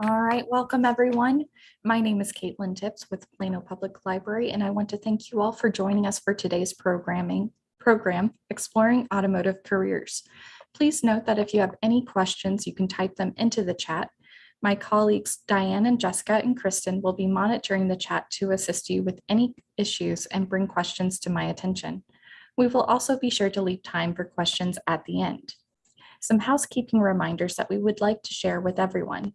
All right, welcome everyone. My name is Caitlin Tips with Plano Public Library, and I want to thank you all for joining us for today's program, Exploring Automotive Careers. Please note that if you have any questions, you can type them into the chat. My colleagues Diane and Jessica and Kristen will be monitoring the chat to assist you with any issues and bring questions to my attention. We will also be sure to leave time for questions at the end. Some housekeeping reminders that we would like to share with everyone.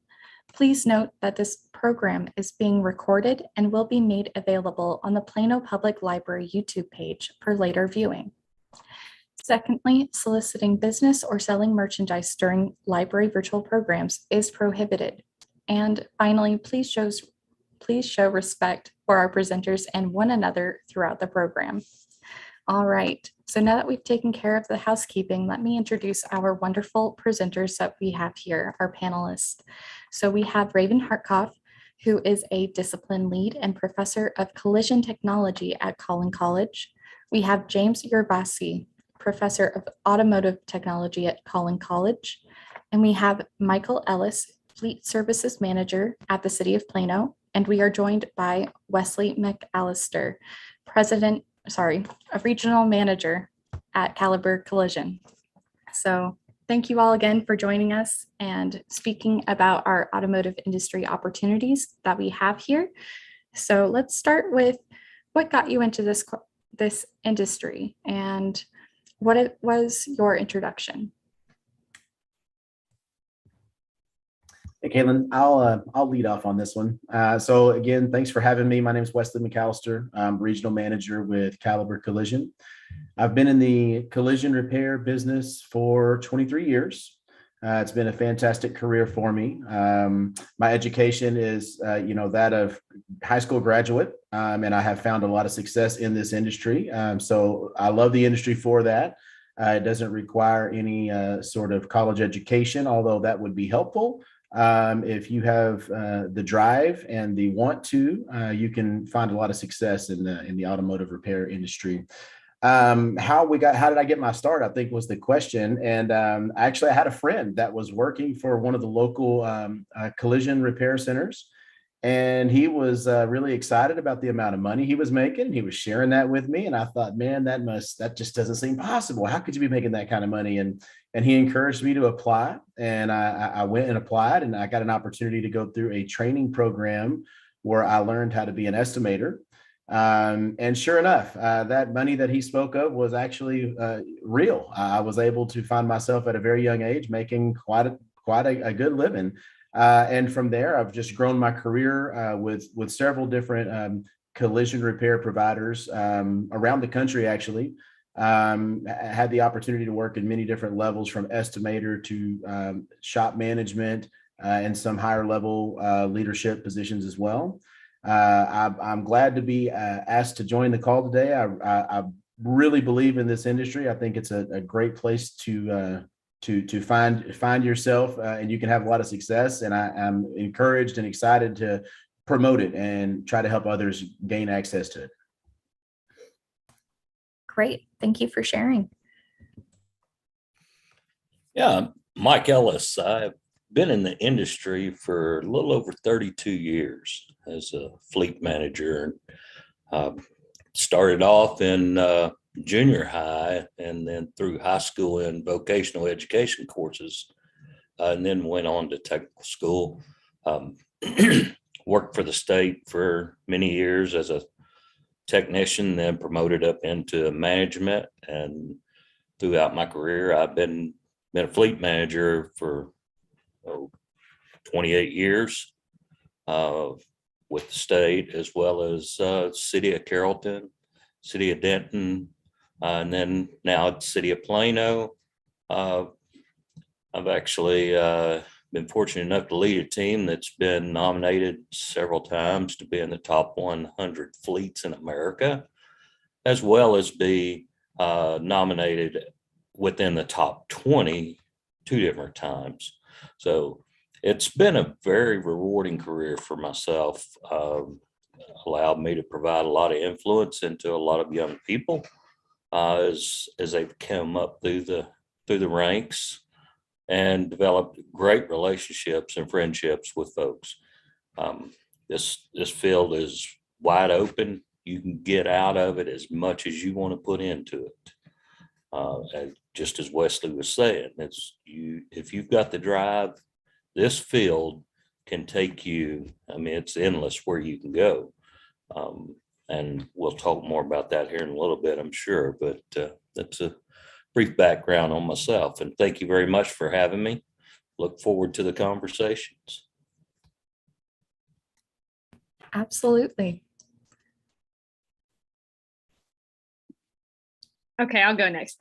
Please note that this program is being recorded and will be made available on the Plano Public Library YouTube page for later viewing. Secondly, soliciting business or selling merchandise during library virtual programs is prohibited. And finally, please show respect for our presenters and one another throughout the program. All right, so now that we've taken care of the housekeeping, let me introduce our wonderful presenters that we have here, our panelists. So we have Raven Hartkoff, who is a discipline lead and professor of collision technology at Collin College. We have James Gervais, professor of automotive technology at Collin College. And we have Michael Ellis, fleet services manager at the City of Plano. And we are joined by Wesley Mcallister, a regional manager at Collin Collision. So thank you all again for joining us and speaking about our automotive industry opportunities that we have here. So let's start with what got you into this industry and what it was your introduction. Hey, Caitlin, I'll lead off on this one. So again, thanks for having me. My name is Wesley Mcallister. I'm regional manager with Collin Collision. I've been in the collision repair business for 23 years. It's been a fantastic career for me. My education is, that of high school graduate, and I have found a lot of success in this industry. So I love the industry for that. It doesn't require any sort of college education, although that would be helpful. If you have the drive and the want to, you can find a lot of success in the automotive repair industry. How did I get my start, I think was the question. And actually I had a friend that was working for one of the local collision repair centers. And he was really excited about the amount of money he was making. He was sharing that with me. And I thought, man, that just doesn't seem possible. How could you be making that kind of money? And he encouraged me to apply. And I went and applied, and I got an opportunity to go through a training program where I learned how to be an estimator. And sure enough, that money that he spoke of was actually real. I was able to find myself at a very young age making quite a good living. And from there, I've just grown my career with several different collision repair providers around the country, actually. Had the opportunity to work in many different levels, from estimator to shop management and some higher level leadership positions as well. I'm glad to be asked to join the call today. I really believe in this industry. I think it's a great place to find yourself, and you can have a lot of success. And I'm encouraged and excited to promote it and try to help others gain access to it. Great, thank you for sharing. Yeah, Mike Ellis. I've been in the industry for a little over 32 years as a fleet manager. Started off in junior high and then through high school and vocational education courses, and then went on to technical school. Worked for the state for many years as a technician, then promoted up into management. And throughout my career, I've been a fleet manager for 28 years with the state, as well as City of Carrollton, City of Denton, and then now it's City of Plano. I've actually been fortunate enough to lead a team that's been nominated several times to be in the top 100 fleets in America, as well as be nominated within the top 20 two different times. So it's been a very rewarding career for myself. Allowed me to provide a lot of influence into a lot of young people as they've come up through the ranks. and developed great relationships and friendships with folks. This field is wide open. You can get out of it as much as you want to put into it. And just as Wesley was saying, if you've got the drive, this field can take you. I mean, it's endless where you can go. And we'll talk more about that here in a little bit, I'm sure. But that's a brief background on myself. And thank you very much for having me. Look forward to the conversations. Absolutely. Okay, I'll go next.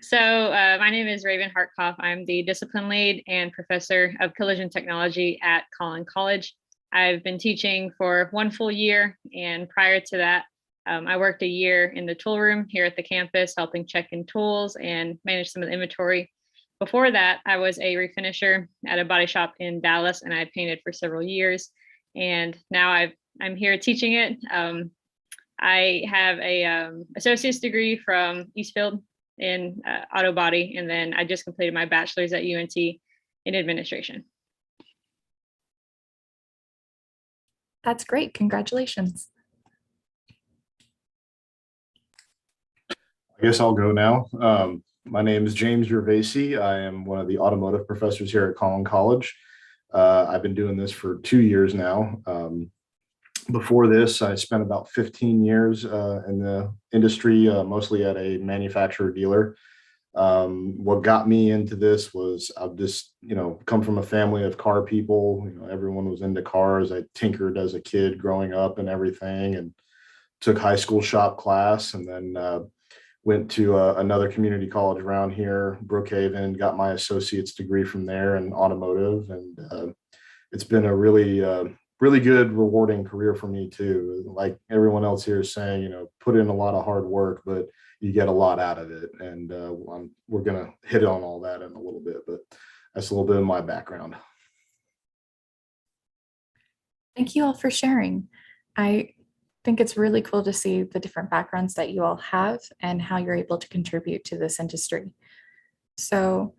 So my name is Raven Hartkoff. I'm the discipline lead and professor of collision technology at Collin College. I've been teaching for 1 full year, and prior to that, I worked a year in the tool room here at the campus, helping check in tools and manage some of the inventory. Before that, I was a refinisher at a body shop in Dallas, and I had painted for several years. And now I'm here teaching it. I have a associate's degree from Eastfield in auto body, and then I just completed my bachelor's at UNT in administration. That's great. Congratulations. I guess I'll go now. My name is James Gervais. I am one of the automotive professors here at Collin College. I've been doing this for 2 years now. Before this, I spent about 15 years in the industry, mostly at a manufacturer dealer. What got me into this was I've just, come from a family of car people. Everyone was into cars. I tinkered as a kid growing up and everything, and took high school shop class, and then went to another community college around here, Brookhaven, got my associate's degree from there in automotive. And it's been a really good, rewarding career for me too. Like everyone else here is saying, put in a lot of hard work, but you get a lot out of it. And we're going to hit on all that in a little bit, but that's a little bit of my background. Thank you all for sharing. I think it's really cool to see the different backgrounds that you all have and how you're able to contribute to this industry. So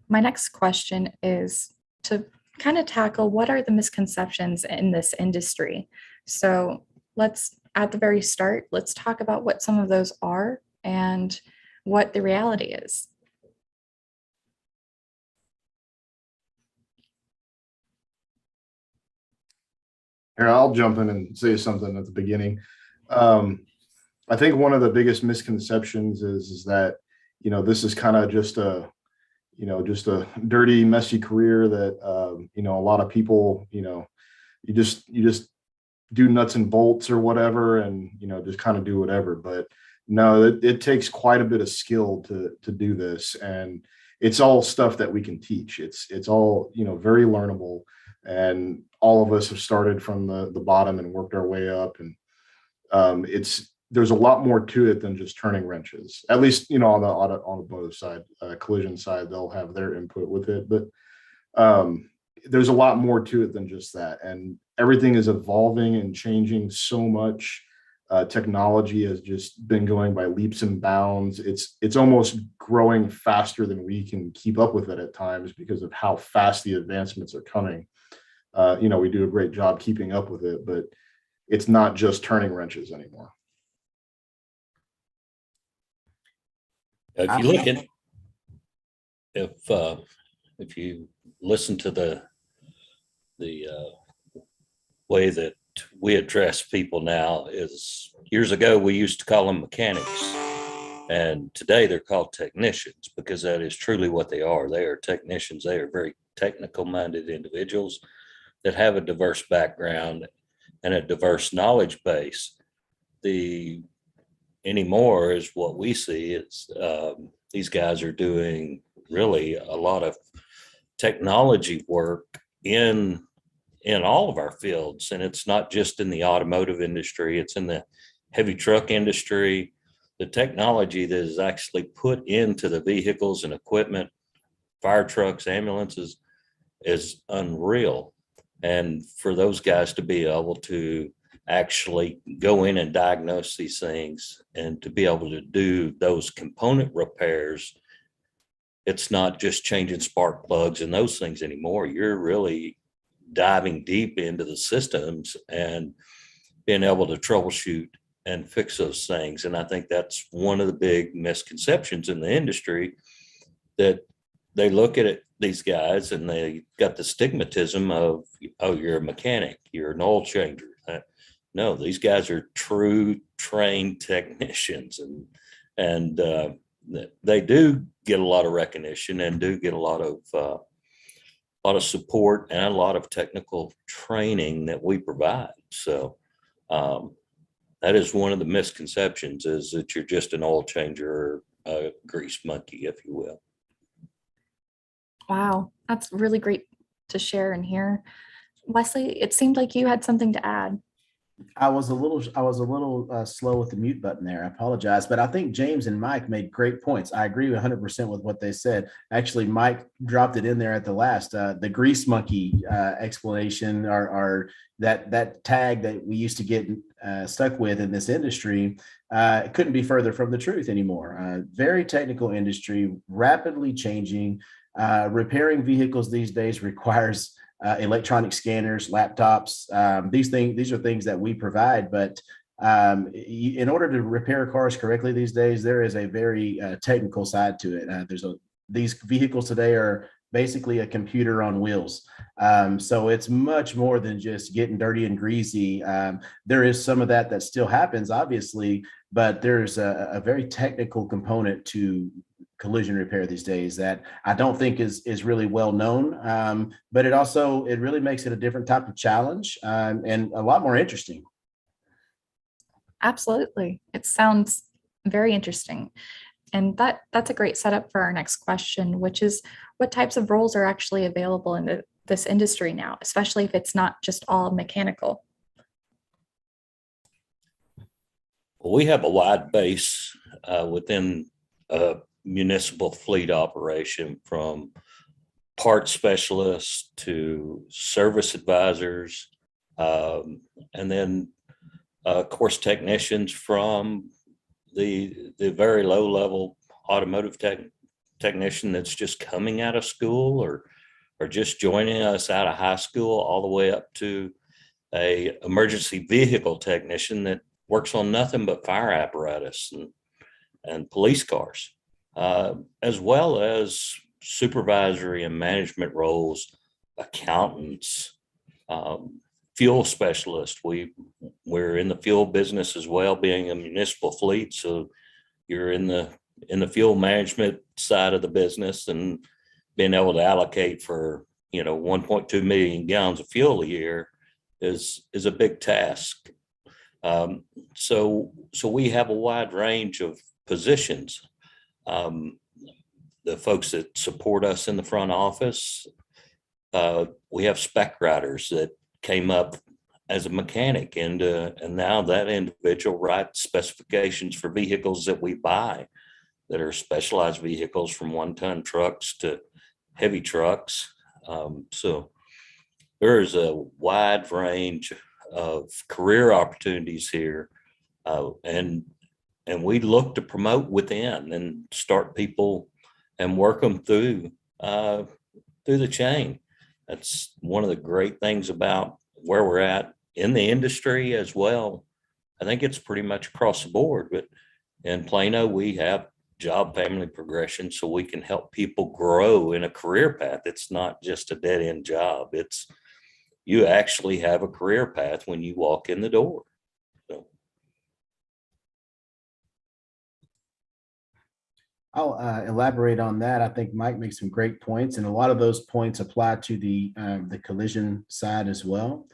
my next question is to kind of tackle what are the misconceptions in this industry. So at the very start, let's talk about what some of those are and what the reality is. Here, I'll jump in and say something at the beginning. I think one of the biggest misconceptions is that, this is kind of just a dirty, messy career that, a lot of people, you just do nuts and bolts or whatever, and, just kind of do whatever. But no, it takes quite a bit of skill to do this. And it's all stuff that we can teach. It's all, very learnable. And all of us have started from the bottom and worked our way up. And there's a lot more to it than just turning wrenches. At least, on the automotive side, collision side, they'll have their input with it. But there's a lot more to it than just that. And everything is evolving and changing so much. Technology has just been going by leaps and bounds. It's almost growing faster than we can keep up with it at times because of how fast the advancements are coming. We do a great job keeping up with it, but it's not just turning wrenches anymore. If you look at, if you listen to the way that we address people now, is years ago we used to call them mechanics, and today they're called technicians, because that is truly what they are. They are technicians. They are very technical minded individuals that have a diverse background and a diverse knowledge base. Anymore is what we see is these guys are doing really a lot of technology work in all of our fields. And it's not just in the automotive industry, it's in the heavy truck industry. The technology that is actually put into the vehicles and equipment, fire trucks, ambulances, is unreal. And for those guys to be able to actually go in and diagnose these things and to be able to do those component repairs it's not just changing spark plugs and those things anymore. You're really diving deep into the systems and being able to troubleshoot and fix those things. And I think that's one of the big misconceptions in the industry, that they look at it, these guys, and they got the stigmatism of, oh, you're a mechanic, you're an oil changer. No, these guys are true trained technicians, and they do get a lot of recognition and do get a lot of support and a lot of technical training that we provide. So that is one of the misconceptions, is that you're just an oil changer or a grease monkey, if you will. Wow, that's really great to share and hear. Wesley, it seemed like you had something to add. I was a little slow with the mute button there. I apologize, but I think James and Mike made great points. I agree 100% with what they said. Actually, Mike dropped it in there at the last. The grease monkey explanation, or that tag that we used to get stuck with in this industry, couldn't be further from the truth anymore. Very technical industry, rapidly changing. Repairing vehicles these days requires electronic scanners, laptops. These are things that we provide, but in order to repair cars correctly these days, there is a very technical side to it. These vehicles today are basically a computer on wheels. So it's much more than just getting dirty and greasy. There is some of that still happens, obviously, but there's a very technical component to collision repair these days that I don't think is really well known, but it really makes it a different type of challenge, and a lot more interesting. Absolutely. It sounds very interesting. And that's a great setup for our next question, which is, what types of roles are actually available in this industry now, especially if it's not just all mechanical? Well, we have a wide base within municipal fleet operation, from parts specialists to service advisors, and then of course technicians from the very low level automotive technician that's just coming out of school or just joining us out of high school, all the way up to a emergency vehicle technician that works on nothing but fire apparatus and police cars, as well as supervisory and management roles, accountants, fuel specialists. We're in the fuel business as well, being a municipal fleet. So you're in the fuel management side of the business, and being able to allocate for 1.2 million gallons of fuel a year is a big task. So we have a wide range of positions. The folks that support us in the front office, we have spec writers that came up as a mechanic, and now that individual writes specifications for vehicles that we buy, that are specialized vehicles, from 1-ton trucks to heavy trucks. So there's a wide range of career opportunities here, and we look to promote within and start people and work them through the chain. That's one of the great things about where we're at in the industry as well. I think it's pretty much across the board, but in Plano, we have job family progression, so we can help people grow in a career path. It's not just a dead end job. It's, you actually have a career path when you walk in the door. So. I'll elaborate on that. I think Mike makes some great points, and a lot of those points apply to the collision side as well.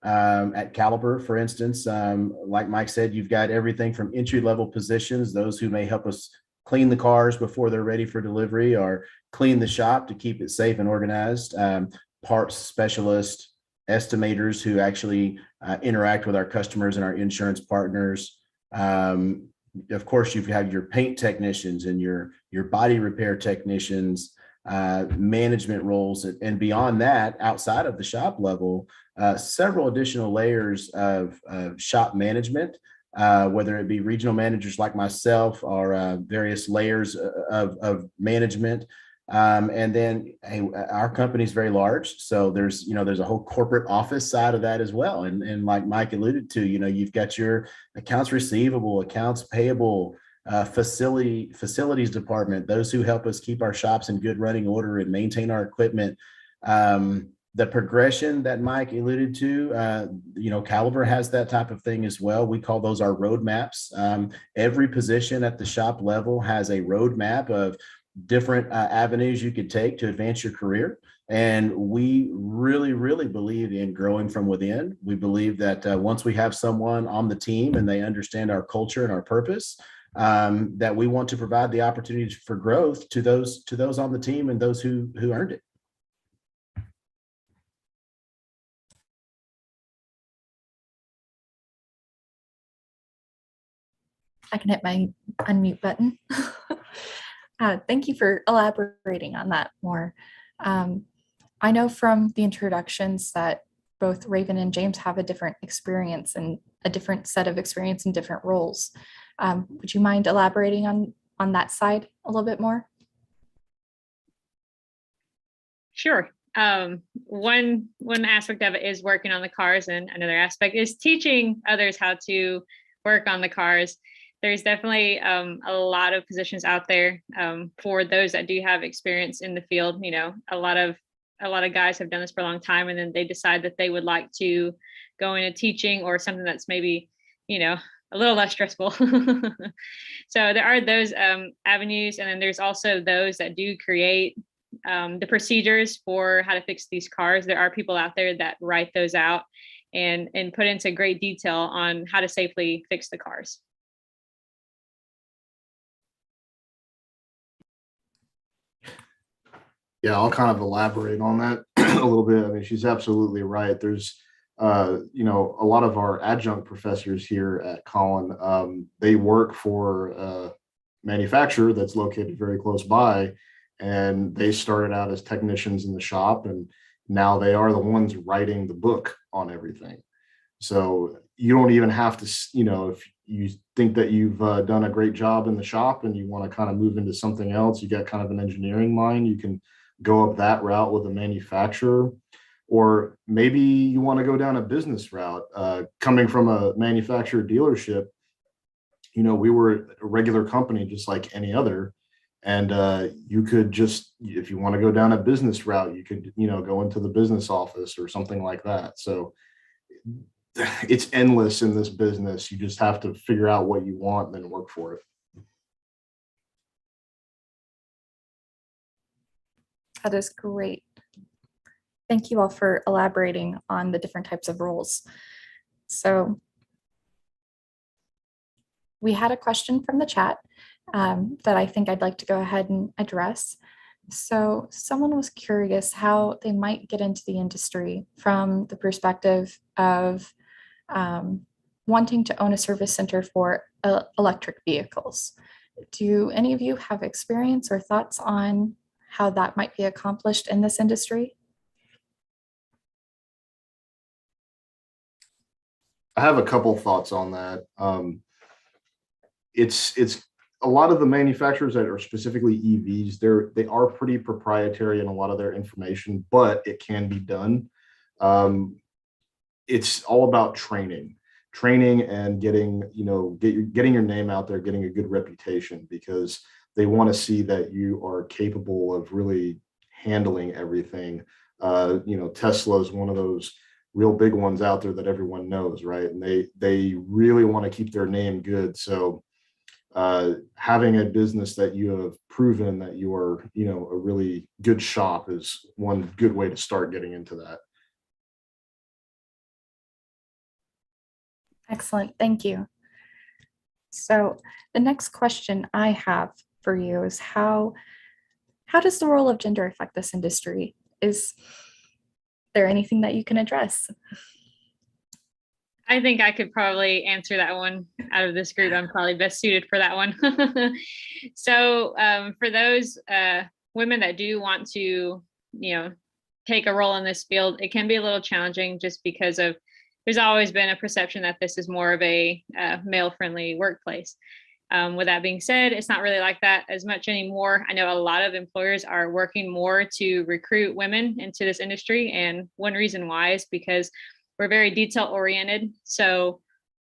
At Caliber, for instance, like Mike said, you've got everything from entry-level positions, those who may help us clean the cars before they're ready for delivery, or clean the shop to keep it safe and organized, parts specialists, estimators who actually interact with our customers and our insurance partners. Of course, you have your paint technicians and your body repair technicians, management roles, and beyond that, outside of the shop level, several additional layers of shop management, whether it be regional managers like myself, or various layers of management, And then hey, our company is very large. So there's a whole corporate office side of that as well. And like Mike alluded to, you've got your accounts receivable, accounts payable, facilities department, those who help us keep our shops in good running order and maintain our equipment. The progression that Mike alluded to, Caliber has that type of thing as well. We call those our roadmaps. Every position at the shop level has a roadmap of different avenues you could take to advance your career. And we really, really believe in growing from within. We believe that once we have someone on the team and they understand our culture and our purpose, that we want to provide the opportunities for growth to those on the team and those who earned it. I can hit my unmute button. Thank you for elaborating on that more. I know from the introductions that both Raven and James have a different experience and a different set of experience in different roles. Would you mind elaborating on that side a little bit more? Sure. One aspect of it is working on the cars, and another aspect is teaching others how to work on the cars. There's definitely a lot of positions out there for those that do have experience in the field. A lot of guys have done this for a long time, and then they decide that they would like to go into teaching or something that's maybe, a little less stressful. So there are those avenues, and then there's also those that do create the procedures for how to fix these cars. There are people out there that write those out and put into great detail on how to safely fix the cars. Yeah, I'll kind of elaborate on that a little bit. I mean, she's absolutely right. There's, a lot of our adjunct professors here at Collin, they work for a manufacturer that's located very close by, and they started out as technicians in the shop, and now they are the ones writing the book on everything. So you don't even have to, if you think that you've done a great job in the shop and you want to kind of move into something else, you got kind of an engineering mind, you can go up that route with a manufacturer. Or maybe you want to go down a business route. Coming from a manufacturer dealership, we were a regular company just like any other. And you could just, if you want to go down a business route, you could, go into the business office or something like that. So it's endless in this business. You just have to figure out what you want and then work for it. That is great. Thank you all for elaborating on the different types of roles. So we had a question from the chat that I think I'd like to go ahead and address. So someone was curious how they might get into the industry from the perspective of wanting to own a service center for electric vehicles. Do any of you have experience or thoughts on how that might be accomplished in this industry? I have a couple thoughts on that. It's a lot of the manufacturers that are specifically EVs, they are pretty proprietary in a lot of their information, but it can be done. It's all about training and getting your name out there, getting a good reputation, because they want to see that you are capable of really handling everything. Tesla is one of those real big ones out there that everyone knows, right? And they really want to keep their name good. So having a business that you have proven that you are, a really good shop is one good way to start getting into that. Excellent, thank you. So the next question I have for you is how does the role of gender affect this industry? Is there anything that you can address? I think I could probably answer that one out of this group. I'm probably best suited for that one. So for those women that do want to, take a role in this field, it can be a little challenging just because there's always been a perception that this is more of a male-friendly workplace. With that being said, it's not really like that as much anymore. I know a lot of employers are working more to recruit women into this industry. And one reason why is because we're very detail oriented. So,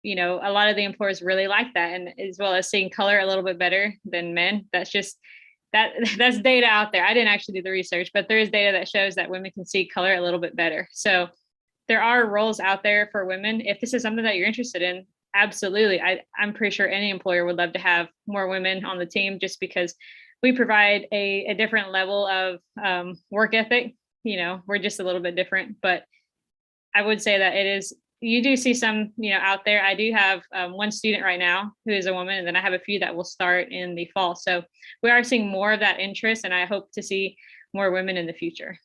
you know, a lot of the employers really like that. And as well as seeing color a little bit better than men. That's just that's data out there. I didn't actually do the research, but there is data that shows that women can see color a little bit better. So there are roles out there for women. If this is something that you're interested in, absolutely. I'm pretty sure any employer would love to have more women on the team, just because we provide a different level of work ethic. You know, we're just a little bit different, but I would say that it is, you do see some, you know, out there. I do have one student right now who is a woman, and then I have a few that will start in the fall. So we are seeing more of that interest, and I hope to see more women in the future.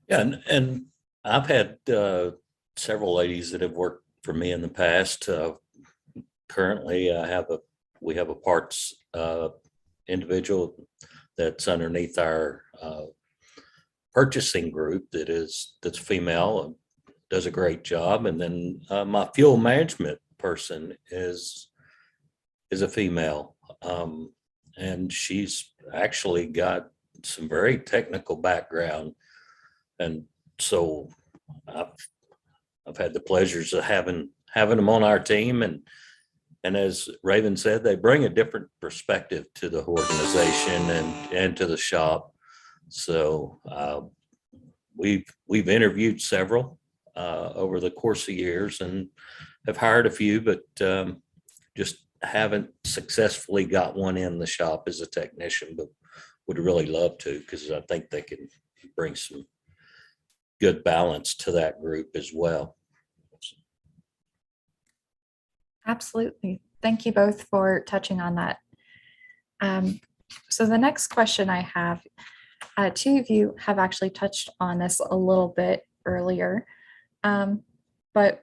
Yeah, and I've had several ladies that have worked for me in the past. Currently, we have a parts individual that's underneath our purchasing group that's female and does a great job. And then my fuel management person is a female, and she's actually got some very technical background. And so I've had the pleasures of having them on our team, and as Raven said, they bring a different perspective to the organization and to the shop. So we've interviewed several over the course of years and have hired a few, but just haven't successfully got one in the shop as a technician, but would really love to, because I think they can bring some good balance to that group as well. Absolutely. Thank you both for touching on that. So the next question I have, two of you have actually touched on this a little bit earlier, but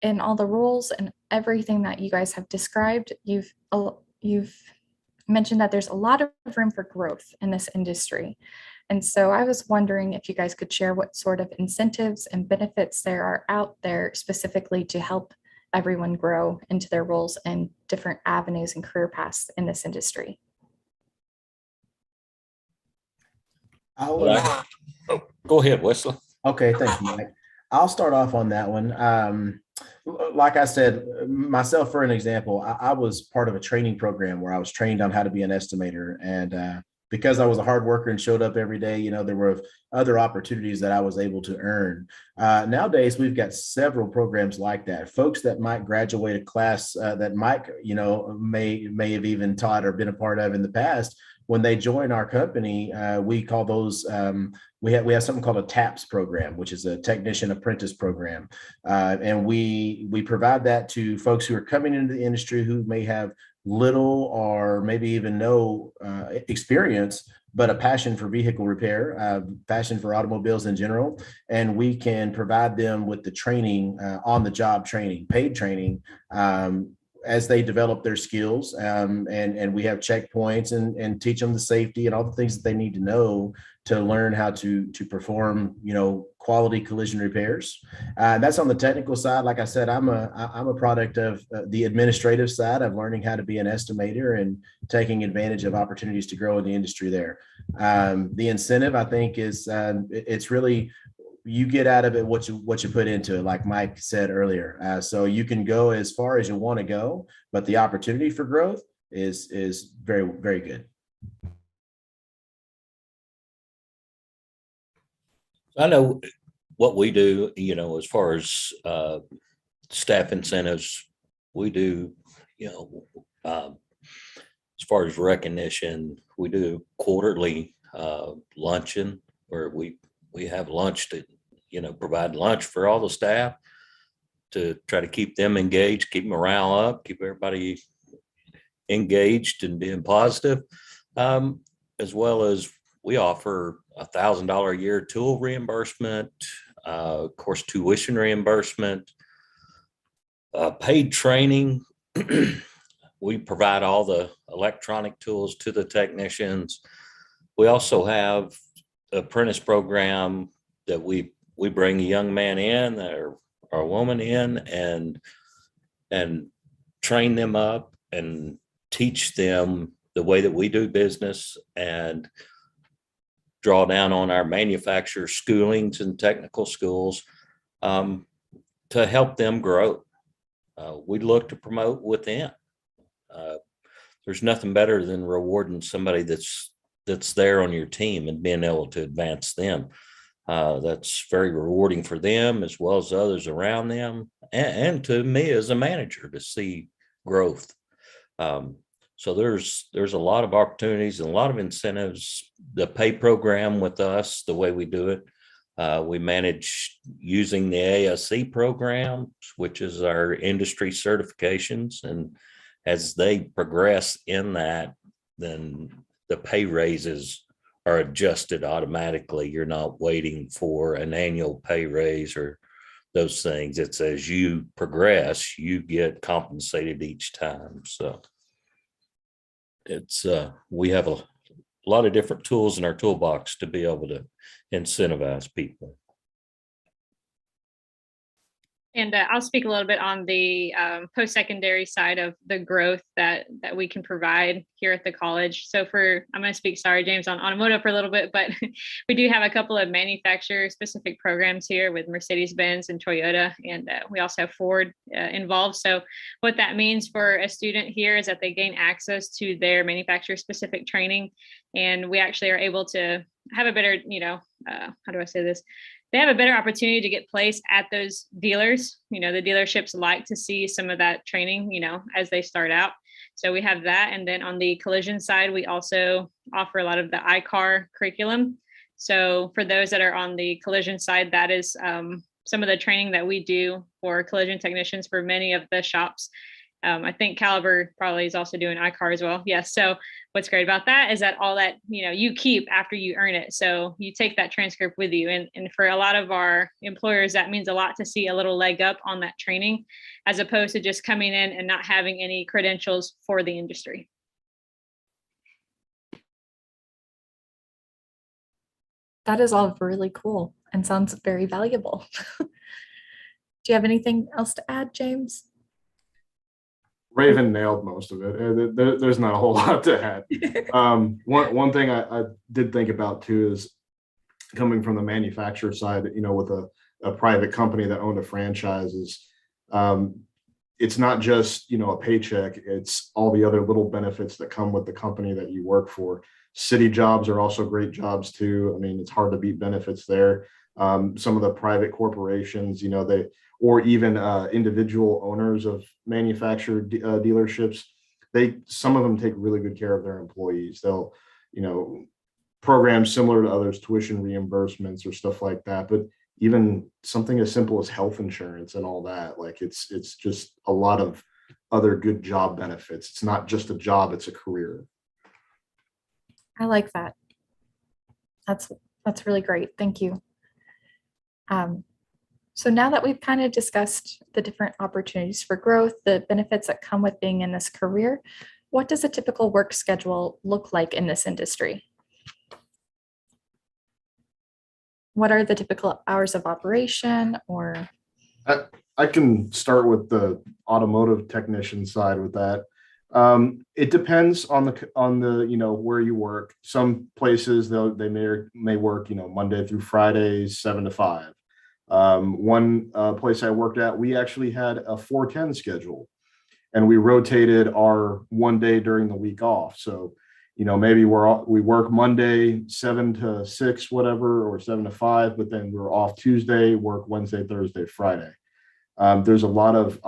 in all the roles and everything that you guys have described, you've mentioned that there's a lot of room for growth in this industry. And so I was wondering if you guys could share what sort of incentives and benefits there are out there specifically to help everyone grow into their roles and different avenues and career paths in this industry. Go ahead, Wesley. Okay, thanks, Mike. I'll start off on that one. Like I said, myself, for an example, I was part of a training program where I was trained on how to be an estimator. And because I was a hard worker and showed up every day, you know, there were other opportunities that I was able to earn. Nowadays, we've got several programs like that. Folks that might graduate a class that Mike, you know, may have even taught or been a part of in the past. When they join our company, we call those, we have something called a TAPS program, which is a technician apprentice program. And we provide that to folks who are coming into the industry who may have little or maybe even no experience, but a passion for vehicle repair, passion for automobiles in general. And we can provide them with the training, on the job training, paid training, as they develop their skills, and we have checkpoints and teach them the safety and all the things that they need to know to learn how to perform, you know, quality collision repairs. That's on the technical side. Like I said, I'm a product of the administrative side of learning how to be an estimator and taking advantage of opportunities to grow in the industry there. The incentive, I think, is it's really, you get out of it what you put into it, like Mike said earlier. So you can go as far as you want to go, but the opportunity for growth is very, very good. I know what we do, you know, as far as staff incentives, we do, you know, as far as recognition, we do quarterly luncheon where we have lunch to, you know, provide lunch for all the staff to try to keep them engaged, keep morale up, keep everybody engaged and being positive, as well as we offer $1,000 a year tool reimbursement, of course, tuition reimbursement, paid training. We provide all the electronic tools to the technicians. We also have apprentice program that we bring a young man in or a woman in, and and train them up and teach them the way that we do business, and draw down on our manufacturer schoolings and technical schools to help them grow. We look to promote within. There's nothing better than rewarding somebody that's there on your team and being able to advance them. That's very rewarding for them as well as others around them, and to me as a manager to see growth. So there's a lot of opportunities and a lot of incentives. The pay program with us, the way we do it, we manage using the ASC program, which is our industry certifications. And as they progress in that, then the pay raises are adjusted automatically. You're not waiting for an annual pay raise or those things. It's as you progress, you get compensated each time. So it's we have a lot of different tools in our toolbox to be able to incentivize people. And I'll speak a little bit on the post-secondary side of the growth that we can provide here at the college. So I'm going to speak, sorry, James, on automotive for a little bit, but we do have a couple of manufacturer-specific programs here with Mercedes-Benz and Toyota, and we also have Ford involved. So what that means for a student here is that they gain access to their manufacturer-specific training, and we actually are able to have a better, how do I say this? They have a better opportunity to get placed at those dealers. The dealerships like to see some of that training, as they start out. So we have that. And then on the collision side, we also offer a lot of the iCar curriculum. So for those that are on the collision side, that is some of the training that we do for collision technicians for many of the shops. I think Caliber probably is also doing iCar as well. Yes. So what's great about that is that all that, you keep after you earn it. So you take that transcript with you. And for a lot of our employers, that means a lot to see a little leg up on that training, as opposed to just coming in and not having any credentials for the industry. That is all really cool and sounds very valuable. Do you have anything else to add, James? Raven nailed most of it. There's not a whole lot to add. One thing I did think about too is coming from the manufacturer side, with a private company that owned a franchise, is it's not just, a paycheck, it's all the other little benefits that come with the company that you work for. City jobs are also great jobs too. I mean, it's hard to beat benefits there. Some of the private corporations, or even individual owners of manufacturer dealerships, some of them take really good care of their employees. They'll, programs similar to others, tuition reimbursements or stuff like that. But even something as simple as health insurance and all that, like it's just a lot of other good job benefits. It's not just a job, it's a career. I like that. That's really great. Thank you. So now that we've kind of discussed the different opportunities for growth, the benefits that come with being in this career, what does a typical work schedule look like in this industry? What are the typical hours of operation? Or I can start with the automotive technician side with that. It depends on the where you work. Some places they may work Monday through Fridays 7 to 5. One place I worked at, we actually had a 4-10 schedule, and we rotated our one day during the week off. So, maybe we work Monday 7 to 6, whatever, or 7 to 5, but then we're off Tuesday, work Wednesday, Thursday, Friday. There's a lot of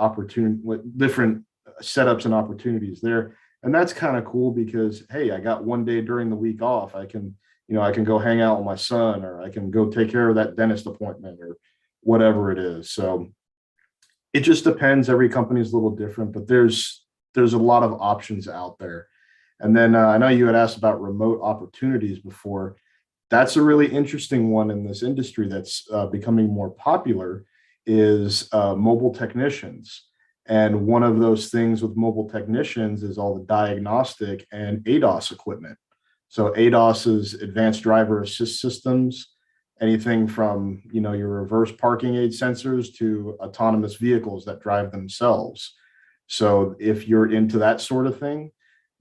different setups and opportunities there. And that's kind of cool because, hey, I got one day during the week off. I can go hang out with my son, or I can go take care of that dentist appointment or whatever it is. So it just depends. Every company is a little different, but there's a lot of options out there. And then I know you had asked about remote opportunities before. That's a really interesting one in this industry that's becoming more popular, is mobile technicians. And one of those things with mobile technicians is all the diagnostic and ADAS equipment. So ADAS is advanced driver assist systems, anything from, your reverse parking aid sensors to autonomous vehicles that drive themselves. So if you're into that sort of thing,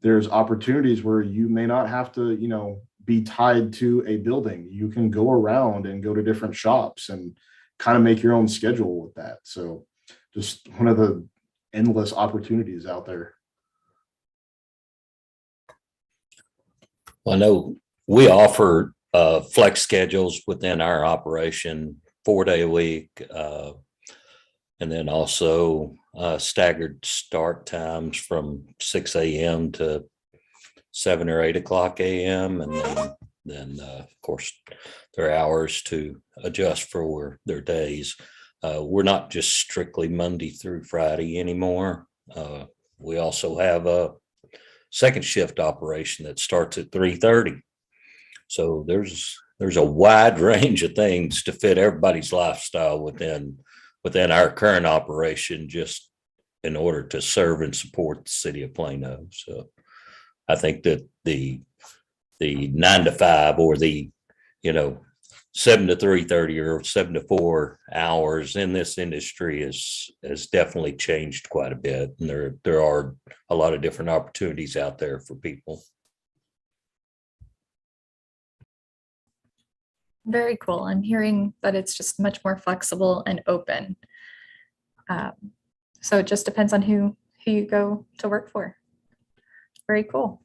there's opportunities where you may not have to, be tied to a building. You can go around and go to different shops and kind of make your own schedule with that. So just one of the endless opportunities out there. I know we offer flex schedules within our operation, 4-day a week, and then also staggered start times from 6 a.m. to 7 or 8 o'clock a.m. And then of course, their hours to adjust for their days. We're not just strictly Monday through Friday anymore. We also have a second shift operation that starts at 3:30. So there's a wide range of things to fit everybody's lifestyle within our current operation, just in order to serve and support the city of Plano. So I think that the 9 to 5 or the 7 to 3:30 or 7 to 4 hours in this industry has definitely changed quite a bit, and there are a lot of different opportunities out there for people. Very cool. I'm hearing that it's just much more flexible and open. So it just depends on who you go to work for. Very cool.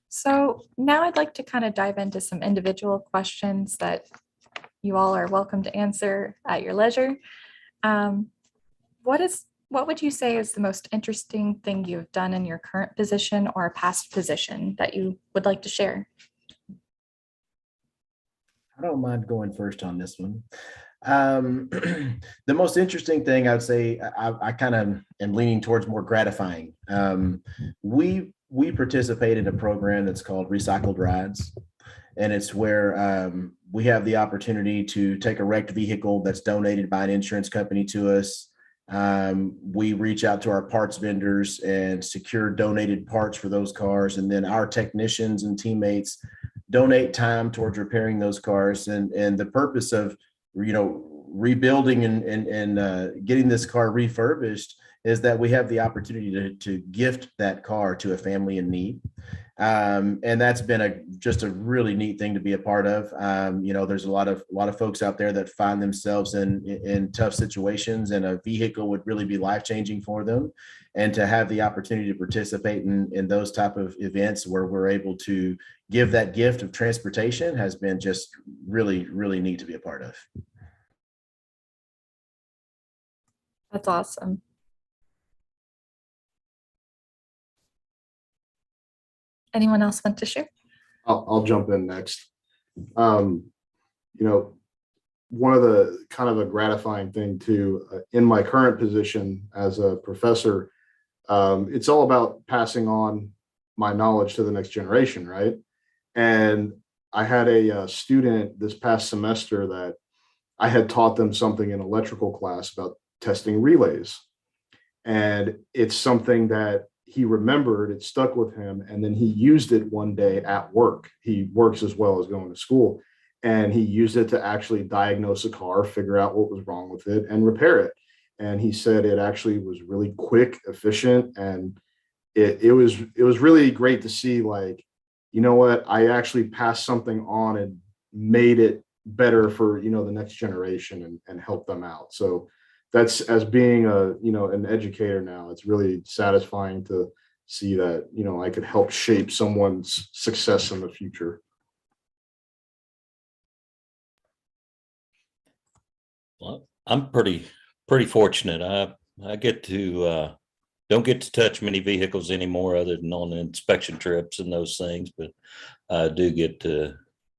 So now I'd like to kind of dive into some individual questions that you all are welcome to answer at your leisure. What would you say is the most interesting thing you've done in your current position or a past position that you would like to share? I don't mind going first on this one. The most interesting thing I would say, I kind of am leaning towards more gratifying. We participate in a program that's called Recycled Rides, and it's where we have the opportunity to take a wrecked vehicle that's donated by an insurance company to us. We reach out to our parts vendors and secure donated parts for those cars, and then our technicians and teammates donate time towards repairing those cars. And the purpose of rebuilding and getting this car refurbished is that we have the opportunity to gift that car to a family in need. And that's been just a really neat thing to be a part of. There's a lot of folks out there that find themselves in tough situations, and a vehicle would really be life-changing for them. And to have the opportunity to participate in those type of events where we're able to give that gift of transportation has been just really, really neat to be a part of. That's awesome. Anyone else want to share? I'll jump in next. One of the kind of a gratifying thing too, in my current position as a professor, it's all about passing on my knowledge to the next generation, right? And I had a student this past semester that I had taught them something in electrical class about testing relays. And it's something that he remembered, it stuck with him, and then he used it one day at work. He works as well as going to school, and he used it to actually diagnose a car, figure out what was wrong with it, and repair it. And he said it actually was really quick, efficient, and it was really great to see, like, you know what, I actually passed something on and made it better for the next generation and help them out. So that's, as being an educator now, it's really satisfying to see that I could help shape someone's success in the future. Well, I'm pretty fortunate. I get to don't get to touch many vehicles anymore other than on inspection trips and those things, but I do get to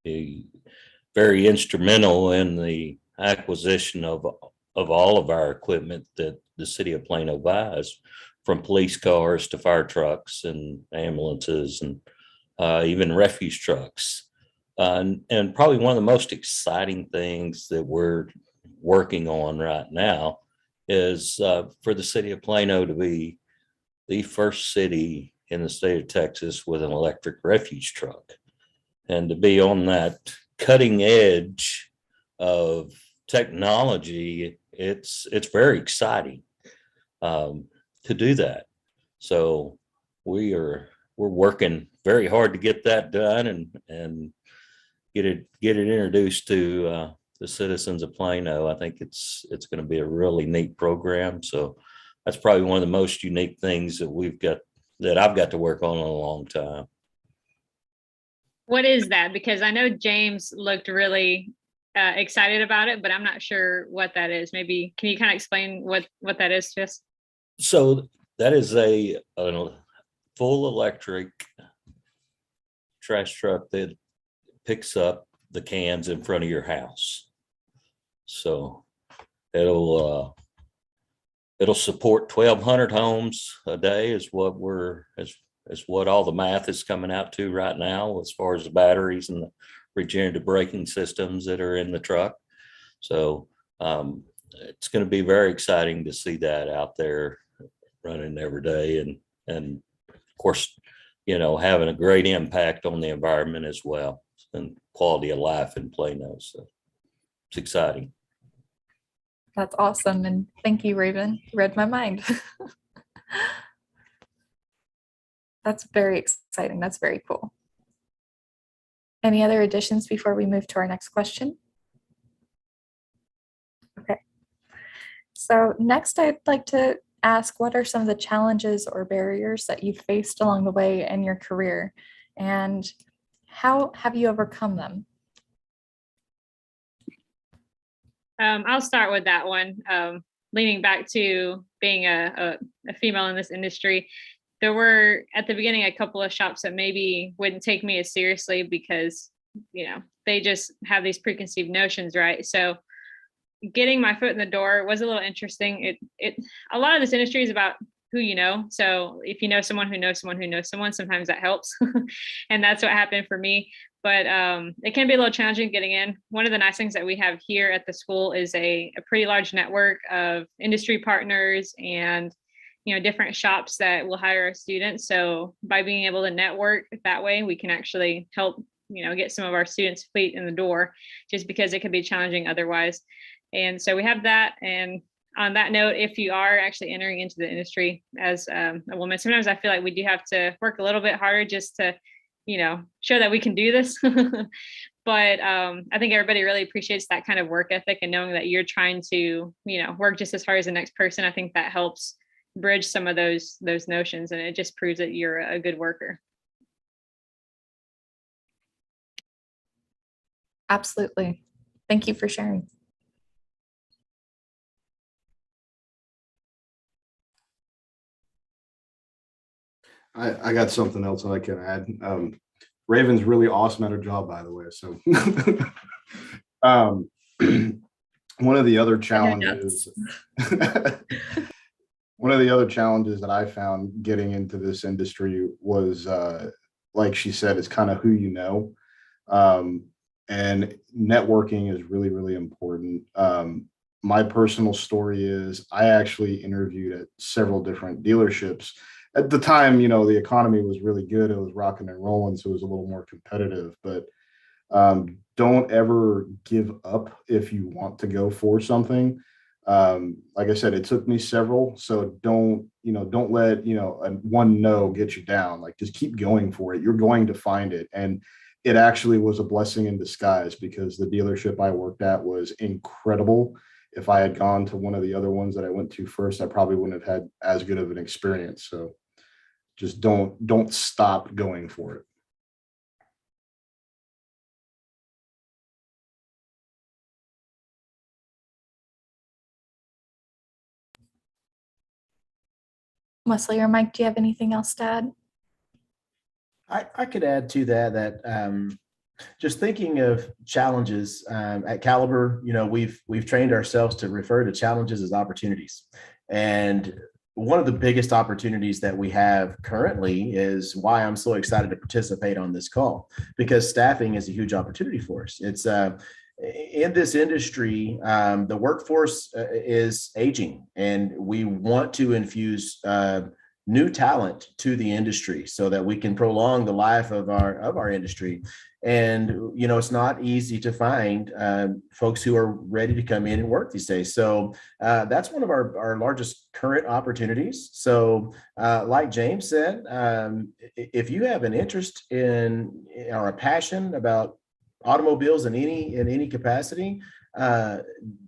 be very instrumental in the acquisition of all of our equipment that the city of Plano buys, from police cars to fire trucks and ambulances and even refuse trucks. And probably one of the most exciting things that we're working on right now is for the city of Plano to be the first city in the state of Texas with an electric refuse truck, and to be on that cutting edge of technology. It's very exciting. to do that. So we're working very hard to get that done and get it introduced to the citizens of Plano. I think it's going to be a really neat program. So that's probably one of the most unique things that I've got to work on in a long time. What is that? Because I know James looked really excited about it, but I'm not sure what that is. Maybe can you kind of explain what that is to us? So that is a full electric trash truck that picks up the cans in front of your house. So it'll support 1,200 homes a day is what what all the math is coming out to right now as far as the batteries and the regenerative braking systems that are in the truck. So it's going to be very exciting to see that out there running every day and of course, having a great impact on the environment as well and quality of life in Plano. So it's exciting. That's awesome. And thank you, Raven. You read my mind. That's very exciting. That's very cool. Any other additions before we move to our next question? Okay. So next, I'd like to ask, what are some of the challenges or barriers that you've faced along the way in your career, and how have you overcome them? I'll start with that one. Leaning back to being a female in this industry, there were at the beginning a couple of shops that maybe wouldn't take me as seriously because they just have these preconceived notions, right? So getting my foot in the door was a little interesting. A lot of this industry is about who you know. So if you know someone who knows someone who knows someone, sometimes that helps. And that's what happened for me. But it can be a little challenging getting in. One of the nice things that we have here at the school is a pretty large network of industry partners and different shops that will hire our students. So by being able to network that way, we can actually help get some of our students' feet in the door, just because it could be challenging otherwise. And so we have that. And on that note, if you are actually entering into the industry as a woman, sometimes I feel like we do have to work a little bit harder just to show that we can do this. But I think everybody really appreciates that kind of work ethic and knowing that you're trying to, work just as hard as the next person. I think that helps bridge some of those notions, and it just proves that you're a good worker. Absolutely. Thank you for sharing. I got something else that I can add. Raven's really awesome at her job, by the way. So one of the other challenges that I found getting into this industry was like she said, it's kind of who you know. And networking is really, really important. My personal story is I actually interviewed at several different dealerships. At the time, the economy was really good. It was rocking and rolling, so it was a little more competitive. But don't ever give up if you want to go for something. Like I said, it took me several, so don't let one no get you down. Like, just keep going for it. You're going to find it. And it actually was a blessing in disguise, because the dealership I worked at was incredible. If I had gone to one of the other ones that I went to first, I probably wouldn't have had as good of an experience. So just don't stop going for it. Wesley or Mike, do you have anything else to add? I could add to that just thinking of challenges at Caliber, we've trained ourselves to refer to challenges as opportunities. And one of the biggest opportunities that we have currently is why I'm so excited to participate on this call, because staffing is a huge opportunity for us. It's in this industry, the workforce is aging, and we want to infuse new talent to the industry so that we can prolong the life of our industry. And, it's not easy to find folks who are ready to come in and work these days. So that's one of our largest current opportunities. So like James said, if you have an interest in or a passion about automobiles in any capacity,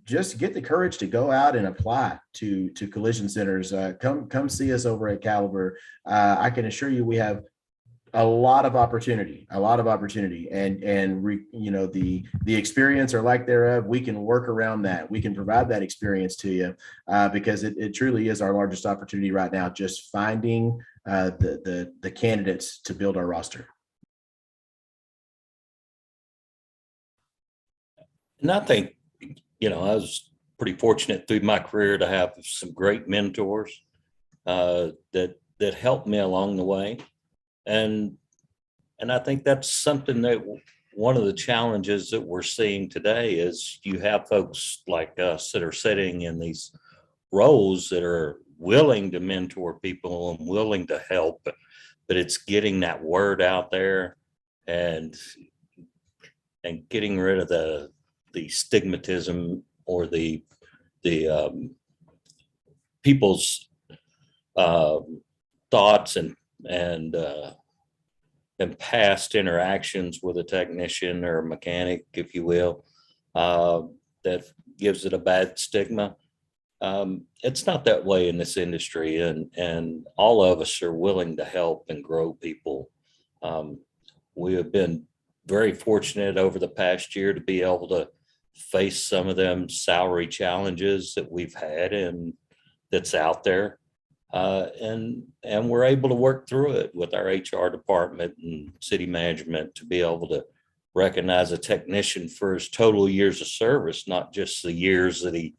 just get the courage to go out and apply to collision centers. Come see us over at Caliber. I can assure you we have a lot of opportunity, and the experience or lack thereof, we can work around that. We can provide that experience to you because it truly is our largest opportunity right now, just finding the candidates to build our roster. And I think, I was pretty fortunate through my career to have some great mentors that helped me along the way. And I think that's something that one of the challenges that we're seeing today is you have folks like us that are sitting in these roles that are willing to mentor people and willing to help, but it's getting that word out there and getting rid of the stigmatism or the people's thoughts and past interactions with a technician or a mechanic, if you will, that gives it a bad stigma. It's not that way in this industry, and all of us are willing to help and grow people. We have been very fortunate over the past year to be able to face some of them salary challenges that we've had and that's out there. And we're able to work through it with our HR department and city management to be able to recognize a technician for his total years of service, not just the years that he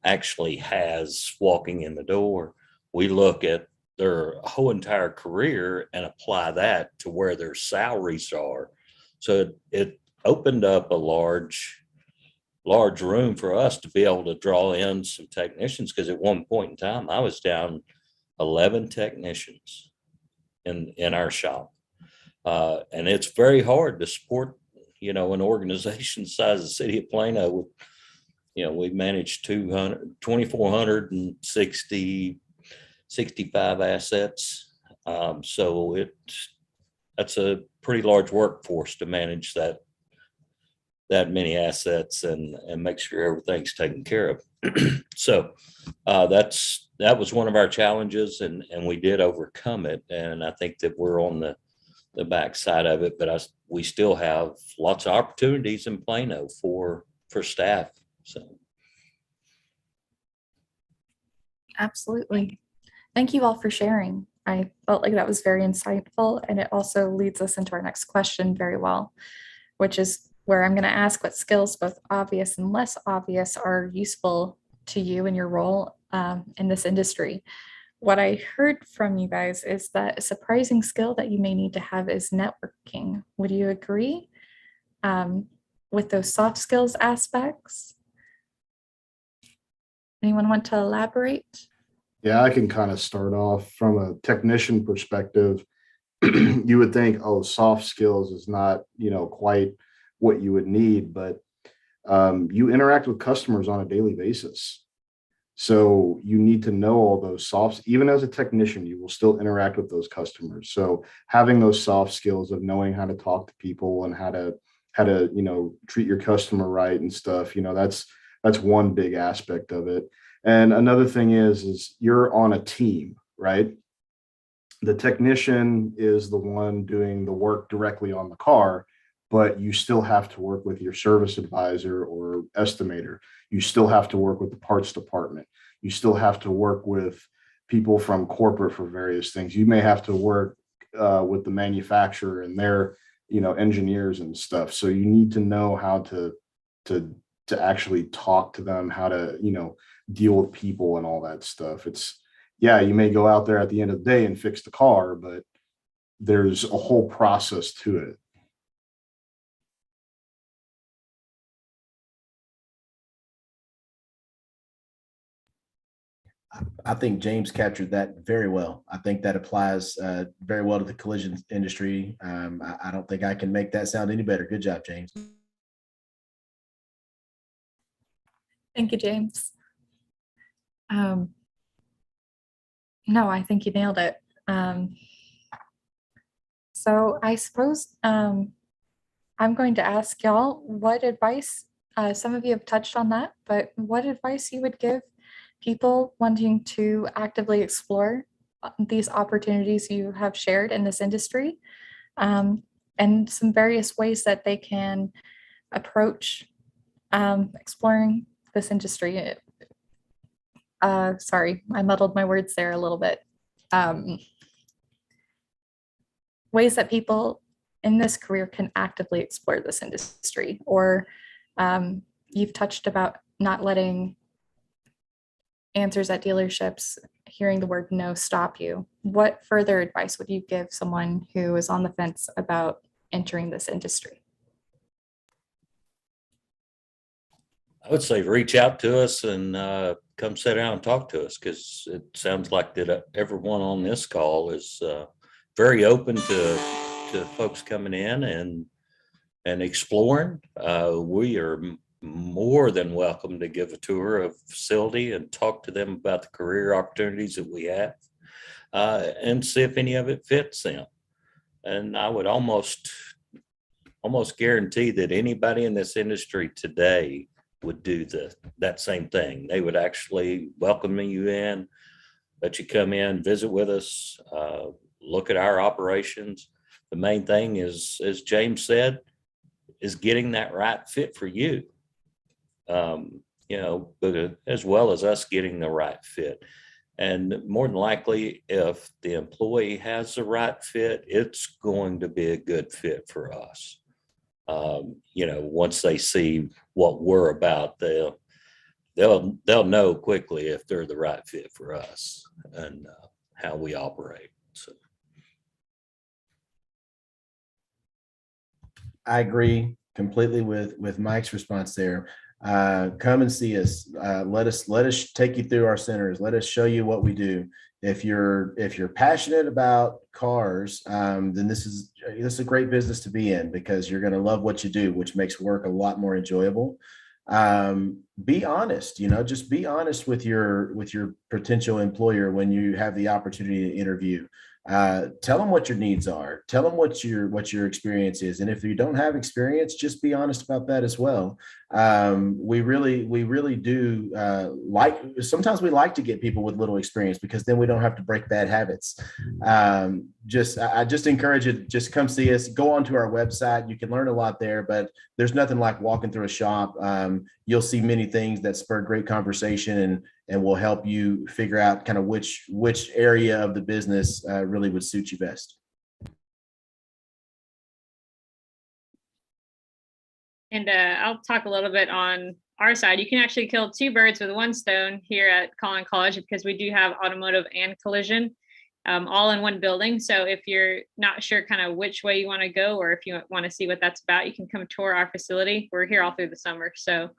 actually has walking in the door. We look at their whole entire career and apply that to where their salaries are. So it opened up a large room for us to be able to draw in some technicians, because at one point in time I was down 11 technicians in our shop. And it's very hard to support, an organization the size of the city of Plano with, we manage 265 assets. So that's a pretty large workforce to manage that many assets and make sure everything's taken care of. So that was one of our challenges, and we did overcome it. And I think that we're on the backside of it, but we still have lots of opportunities in Plano for staff. So. Absolutely. Thank you all for sharing. I felt like that was very insightful, and it also leads us into our next question very well, which is where I'm going to ask what skills, both obvious and less obvious, are useful to you in your role in this industry. What I heard from you guys is that a surprising skill that you may need to have is networking. Would you agree with those soft skills aspects? Anyone want to elaborate? Yeah, I can kind of start off from a technician perspective. You would think, oh, soft skills is not, quite what you would need, but you interact with customers on a daily basis. So you need to know all those softs. Even as a technician, you will still interact with those customers. So having those soft skills of knowing how to talk to people and how to treat your customer right and stuff, that's one big aspect of it. And another thing is you're on a team, right? The technician is the one doing the work directly on the car, but you still have to work with your service advisor or estimator. You still have to work with the parts department. You still have to work with people from corporate for various things. You may have to work with the manufacturer and their, engineers and stuff. So you need to know how to actually talk to them, how to, deal with people and all that stuff. You may go out there at the end of the day and fix the car, but there's a whole process to it. I think James captured that very well. I think that applies very well to the collision industry. I don't think I can make that sound any better. Good job, James. Thank you, James. No, I think you nailed it. So I suppose I'm going to ask y'all what advice, some of you have touched on that, but what advice you would give people wanting to actively explore these opportunities you have shared in this industry, and some various ways that they can approach exploring this industry. Sorry, I muddled my words there a little bit. Ways that people in this career can actively explore this industry, or you've touched about not letting answers at dealerships, hearing the word no stop you. What further advice would you give someone who is on the fence about entering this industry? I would say reach out to us and come sit down and talk to us, because it sounds like that everyone on this call is very open to folks coming in and exploring. We are more than welcome to give a tour of the facility and talk to them about the career opportunities that we have, and see if any of it fits them. And I would almost guarantee that anybody in this industry today would do that same thing. They would actually welcome you in, let you come in, visit with us, look at our operations. The main thing is, as James said, is getting that right fit for you. But as well as us getting the right fit. And more than likely, if the employee has the right fit, it's going to be a good fit for us. Once they see what we're about, they'll know quickly if they're the right fit for us and how we operate. So I agree completely with Mike's response there. Come and see us. Let us take you through our centers. Let us show you what we do. If you're passionate about cars, then this is a great business to be in, because you're going to love what you do, which makes work a lot more enjoyable. Be honest, just be honest with your potential employer when you have the opportunity to interview. Tell them what your needs are. Tell them what your experience is. And if you don't have experience, just be honest about that as well. We really do sometimes we like to get people with little experience, because then we don't have to break bad habits. I just encourage you to just come see us, go onto our website. You can learn a lot there, but there's nothing like walking through a shop. You'll see many things that spur great conversation and will help you figure out kind of which area of the business really would suit you best. And I'll talk a little bit on our side. You can actually kill two birds with one stone here at Collin College, because we do have automotive and collision all in one building. So if you're not sure kind of which way you want to go, or if you want to see what that's about, you can come tour our facility. We're here all through the summer. So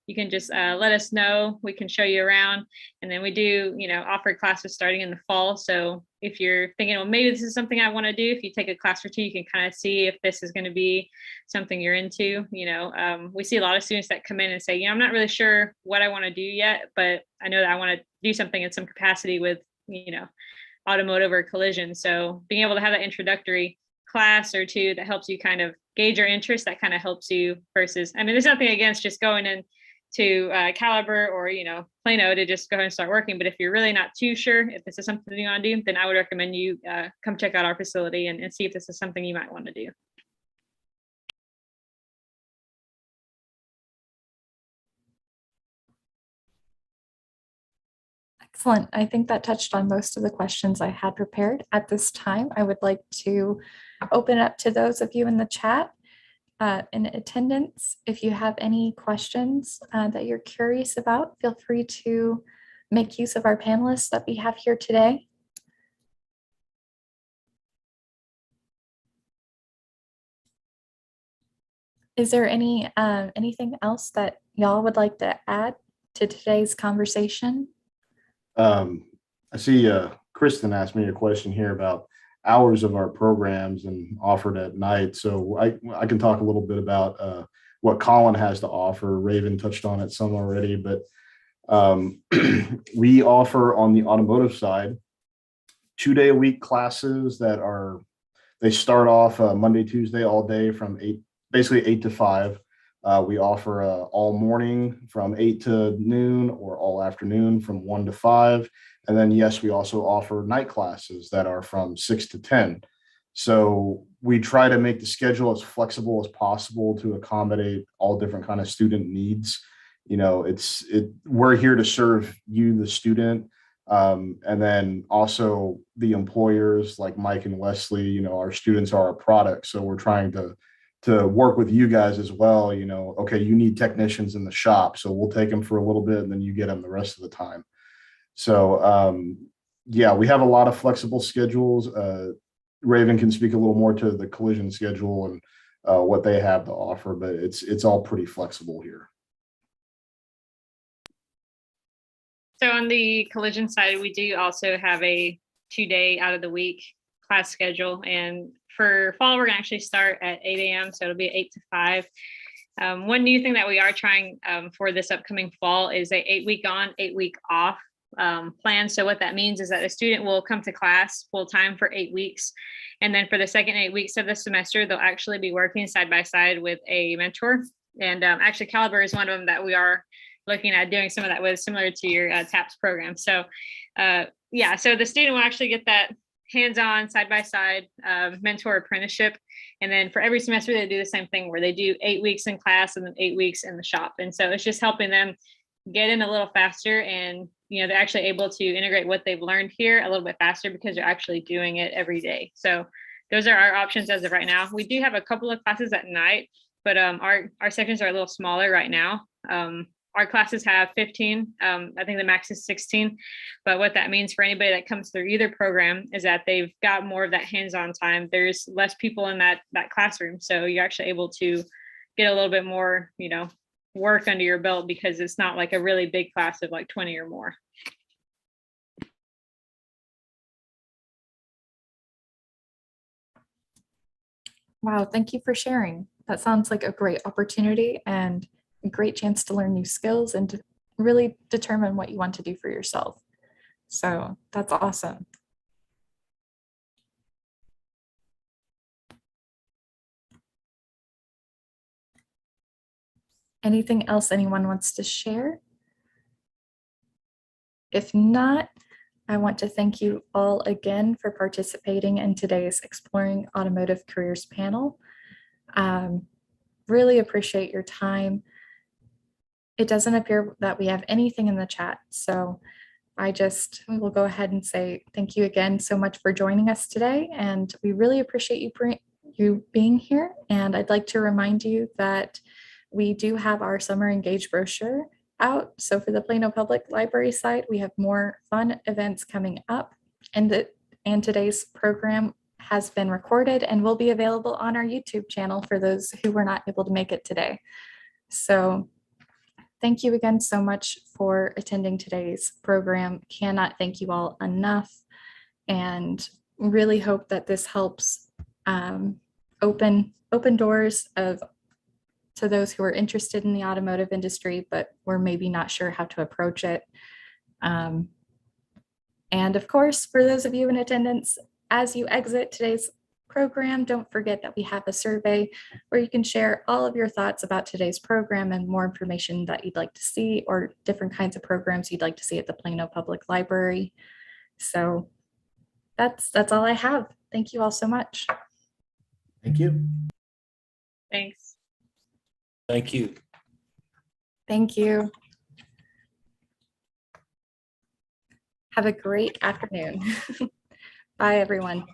you can just let us know. We can show you around. And then we do, offer classes starting in the fall. So if you're thinking, well, maybe this is something I want to do, if you take a class or two, you can kind of see if this is going to be something you're into. We see a lot of students that come in and say, I'm not really sure what I want to do yet, but I know that I want to do something in some capacity with, automotive or collision. So being able to have that introductory class or two that helps you kind of gauge your interest, that kind of helps you versus, there's nothing against just going in to Caliber or, Plano to just go ahead and start working. But if you're really not too sure if this is something you want to do, then I would recommend you come check out our facility and see if this is something you might want to do. Excellent. I think that touched on most of the questions I had prepared. At this time, I would like to open it up to those of you in the chat in attendance. If you have any questions that you're curious about, feel free to make use of our panelists that we have here today. Is there anything else that y'all would like to add to today's conversation? I see Kristen asked me a question here about hours of our programs and offered at night. So I can talk a little bit about what Collin has to offer. Raven touched on it some already, but we offer on the automotive side 2-day-a-week classes that they start off Monday, Tuesday, all day from basically 8 to 5. We offer all morning from 8 to noon or all afternoon from 1 to 5. And then, yes, we also offer night classes that are from 6 to 10. So we try to make the schedule as flexible as possible to accommodate all different kind of student needs. We're here to serve you, the student. And then also the employers like Mike and Wesley, our students are our product. So we're trying to work with you guys as well. Okay, you need technicians in the shop, so we'll take them for a little bit and then you get them the rest of the time. So yeah, we have a lot of flexible schedules. Raven can speak a little more to the collision schedule and what they have to offer, but it's all pretty flexible here. So on the collision side, we do also have a 2-day out of the week class schedule. And for fall, we're gonna actually start at 8 a.m. So it'll be 8 to 5. One new thing that we are trying for this upcoming fall is a 8-week on, 8-week off plan. So what that means is that a student will come to class full time for 8 weeks. And then for the second 8 weeks of the semester, they'll actually be working side by side with a mentor. And actually Caliber is one of them that we are looking at doing some of that with, similar to your TAPS program. So yeah, so the student will actually get that hands-on side-by-side mentor apprenticeship. And then for every semester, they do the same thing where they do 8 weeks in class and then 8 weeks in the shop. And so it's just helping them get in a little faster, and they're actually able to integrate what they've learned here a little bit faster because they're actually doing it every day. So those are our options as of right now. We do have a couple of classes at night, but our sections are a little smaller right now. Our classes have 15. I think the max is 16. But what that means for anybody that comes through either program is that they've got more of that hands-on time. There's less people in that classroom. So you're actually able to get a little bit more, work under your belt because it's not like a really big class of like 20 or more. Wow, thank you for sharing. That sounds like a great opportunity and a great chance to learn new skills and to really determine what you want to do for yourself. So that's awesome. Anything else anyone wants to share? If not, I want to thank you all again for participating in today's Exploring Automotive Careers panel. Really appreciate your time. It doesn't appear that we have anything in the chat, so I just will go ahead and say thank you again so much for joining us today, and we really appreciate you being here. And I'd like to remind you that we do have our Summer Engage brochure out. So for the Plano Public Library site, we have more fun events coming up, and today's program has been recorded and will be available on our YouTube channel for those who were not able to make it today. So thank you again so much for attending today's program. Cannot thank you all enough, and really hope that this helps open doors to those who are interested in the automotive industry, but were maybe not sure how to approach it. And of course, for those of you in attendance, as you exit today's program, don't forget that we have a survey where you can share all of your thoughts about today's program and more information that you'd like to see, or different kinds of programs you'd like to see at the Plano Public Library. So that's all I have. Thank you all so much. Thank you. Thanks. Thank you. Thank you. Have a great afternoon. Bye, everyone.